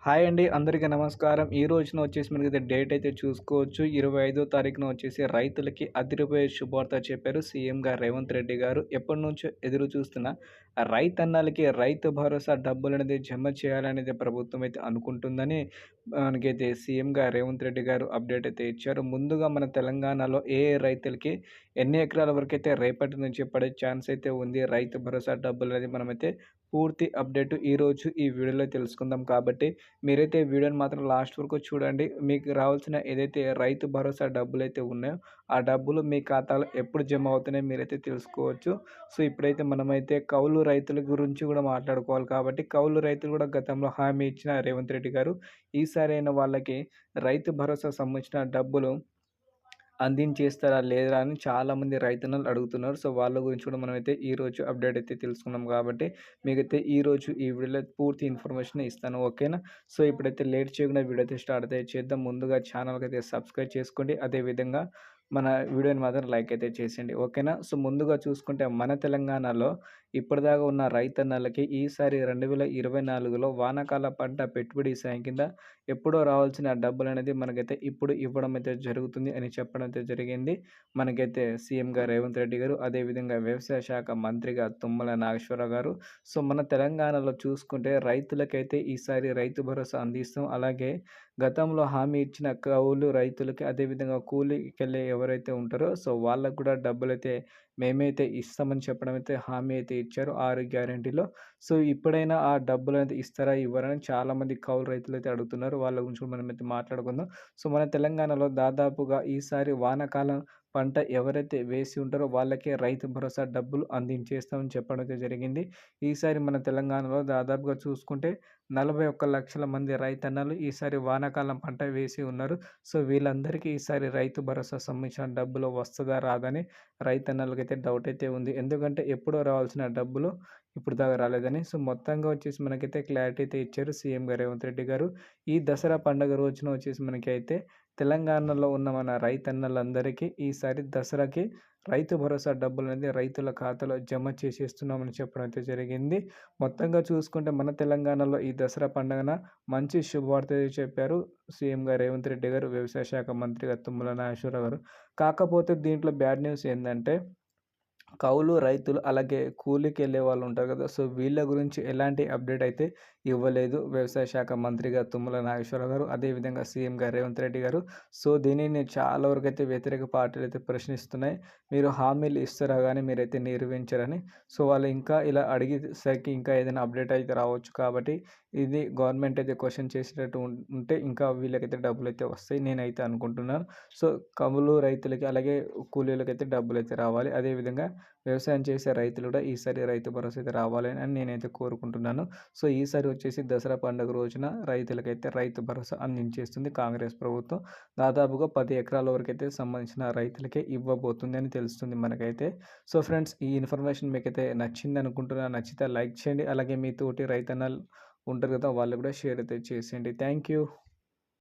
Hi అండి. అందరికీ నమస్కారం. ఈ రోజున వచ్చేసి మనకైతే డేట్ అయితే చూసుకోవచ్చు. 25వ తారీఖున వచ్చేసి రైతులకి అదిరిపోయే శుభవార్త చెప్పారు సీఎం గారు రేవంత్ రెడ్డి గారు. ఎప్పటినుంచో ఎదురు చూస్తున్న రైతన్నలకి రైతు భరోసా డబ్బులనేది జమ చేయాలనేది ప్రభుత్వం అయితే అనుకుంటుందని మనకైతే సీఎం గారు రేవంత్ రెడ్డి గారు అప్డేట్ అయితే ఇచ్చారు. ముందుగా మన తెలంగాణలో ఏ ఏ రైతులకి ఎన్ని ఎకరాల వరకైతే రేపటి నుంచి పడే ఛాన్స్ అయితే ఉంది. రైతు భరోసా డబ్బులనేది మనమైతే పూర్తి అప్డేట్ ఈరోజు ఈ వీడియోలో తెలుసుకుందాం కాబట్టి మీరైతే వీడియోని మాత్రం లాస్ట్ వరకు చూడండి. మీకు రావాల్సిన ఏదైతే రైతు భరోసా డబ్బులైతే ఉన్నాయో, ఆ డబ్బులు మీ ఖాతాలో ఎప్పుడు జమ అవుతున్నాయో మీరైతే తెలుసుకోవచ్చు. సో, ఇప్పుడైతే మనమైతే కౌలు రైతుల గురించి కూడా మాట్లాడుకోవాలి కాబట్టి, కౌలు రైతులు కూడా గతంలో హామీ ఇచ్చిన రేవంత్ రెడ్డి గారు, ఈసారైనా వాళ్ళకి రైతు భరోసా సంబంధించిన డబ్బులు అందించేస్తారా లేదా అని చాలామంది రైతన్నలు అడుగుతున్నారు. సో, వాళ్ళ గురించి కూడా మనమైతే ఈరోజు అప్డేట్ అయితే తెలుసుకున్నాం కాబట్టి, మీకైతే ఈరోజు ఈ వీడియోలో పూర్తి ఇన్ఫర్మేషన్ ఇస్తాను. ఓకేనా? సో, ఇప్పుడైతే లేట్ చేయకుండా వీడియో అయితే స్టార్ట్ అయితే చేద్దాం. ముందుగా ఛానల్‌కైతే సబ్స్క్రైబ్ చేసుకోండి. అదేవిధంగా మన వీడియోని మాత్రం లైక్ అయితే చేసేయండి. ఓకేనా? సో, ముందుగా చూసుకుంటే మన తెలంగాణలో ఇప్పటిదాకా ఉన్న రైతన్నలకి ఈసారి 2024లో వానాకాల పంట పెట్టుబడి సాయం కింద ఎప్పుడో రావాల్సిన డబ్బులనేది మనకైతే ఇప్పుడు ఇవ్వడం అయితే జరుగుతుంది అని చెప్పడం అయితే జరిగింది. మనకైతే సీఎం గారు రేవంత్ రెడ్డి గారు, అదేవిధంగా వ్యవసాయ శాఖ మంత్రిగా తుమ్మల నాగేశ్వరరావు గారు. సో, మన తెలంగాణలో చూసుకుంటే రైతులకైతే ఈసారి రైతు భరోసా అందిస్తాం. అలాగే గతంలో హామీ ఇచ్చిన కౌలు రైతులకి, అదేవిధంగా కూలీకెళ్ళే ఎవరైతే ఉంటారో సో, వాళ్ళకి కూడా డబ్బులైతే మేమైతే ఇస్తామని చెప్పడం అయితే హామీ అయితే ఇచ్చారు 6 గ్యారంటీలో. సో, ఇప్పుడైనా ఆ డబ్బులనేది ఇస్తారా? ఇవ్వరా? అని చాలామంది కౌలు రైతులైతే అడుగుతున్నారు. వాళ్ళ గురించి కూడా మనమైతే మాట్లాడుకుందాం. సో, మన తెలంగాణలో దాదాపుగా ఈసారి వానాకాలం పంట ఎవరైతే వేసి ఉంటారో వాళ్ళకే రైతు భరోసా డబ్బులు అందించేస్తామని చెప్పడం అయితే జరిగింది. ఈసారి మన తెలంగాణలో దాదాపుగా చూసుకుంటే 41,00,000 మంది రైతన్నలు ఈసారి వానాకాలం పంట వేసి ఉన్నారు. సో, వీళ్ళందరికీ ఈసారి రైతు భరోసా సంబంధించిన డబ్బులు వస్తదా? రాదా? అని రైతన్నలకైతే డౌట్ అయితే ఉంది. ఎందుకంటే ఎప్పుడో రావాల్సిన డబ్బులు ఇప్పుడు దాకా రాలేదని. సో, మొత్తంగా వచ్చేసి మనకైతే క్లారిటీ అయితే ఇచ్చారు సీఎం గారు రేవంత్ రెడ్డి గారు. ఈ దసరా పండుగ రోజున వచ్చేసి మనకైతే తెలంగాణలో ఉన్న మన రైతన్నలందరికీ ఈసారి దసరాకి రైతు భరోసా డబ్బులనేది రైతుల ఖాతాలో జమ చేసేస్తున్నామని చెప్పడం అయితే జరిగింది. మొత్తంగా చూసుకుంటే మన తెలంగాణలో ఈ దసరా పండుగన మంచి శుభవార్త అయితే చెప్పారు సీఎం గారు రేవంత్ రెడ్డి గారు, వ్యవసాయ శాఖ మంత్రిగా తుమ్మల నాగేశ్వరరావు గారు. కాకపోతే దీంట్లో బ్యాడ్ న్యూస్ ఏందంటే కౌలు రైతులు అలాగే కూలికెళ్ళే వాళ్ళు ఉంటారు కదా! సో, వీళ్ళ గురించి ఎలాంటి అప్డేట్ అయితే ఇవ్వలేదు వ్యవసాయ శాఖ మంత్రిగా తుమ్మల నాగేశ్వరరావు గారు, అదేవిధంగా సీఎం గారు రేవంత్ రెడ్డి గారు. సో, దీనిని చాలా వరకైతే వ్యతిరేక పార్టీలైతే ప్రశ్నిస్తున్నాయి. మీరు హామీలు ఇస్తారా గానీ మీరైతే నెరవేర్చరని. సో, వాళ్ళు ఇంకా ఇలా అడిగేసరికి ఇంకా ఏదైనా అప్డేట్ అయితే రావచ్చు కాబట్టి, ఇది గవర్నమెంట్ అయితే క్వెషన్ చేసేటట్టు ఉంటే ఇంకా వీళ్ళకైతే డబ్బులైతే వస్తాయి నేనైతే అనుకుంటున్నాను. సో, కౌలు రైతులకి అలాగే కూలీలకైతే డబ్బులైతే రావాలి. అదేవిధంగా వ్యవసాయం చేసే రైతులు కూడా ఈసారి రైతు భరోసా అయితే రావాలని అని నేనైతే కోరుకుంటున్నాను. సో, ఈసారి వచ్చేసి దసరా పండుగ రోజున రైతులకైతే రైతు భరోసా అందించేస్తుంది కాంగ్రెస్ ప్రభుత్వం. దాదాపుగా 10 ఎకరాల వరకైతే సంబంధించిన రైతులకే ఇవ్వబోతుంది అని తెలుస్తుంది మనకైతే. సో, ఫ్రెండ్స్, ఈ ఇన్ఫర్మేషన్ మీకైతే నచ్చింది అనుకుంటున్నాను. నచ్చితే లైక్ చేయండి. అలాగే మీ తోటి రైతన్నలు ఉంటారు కదా! వాళ్ళు కూడా షేర్ అయితే చేసేయండి. Thank you.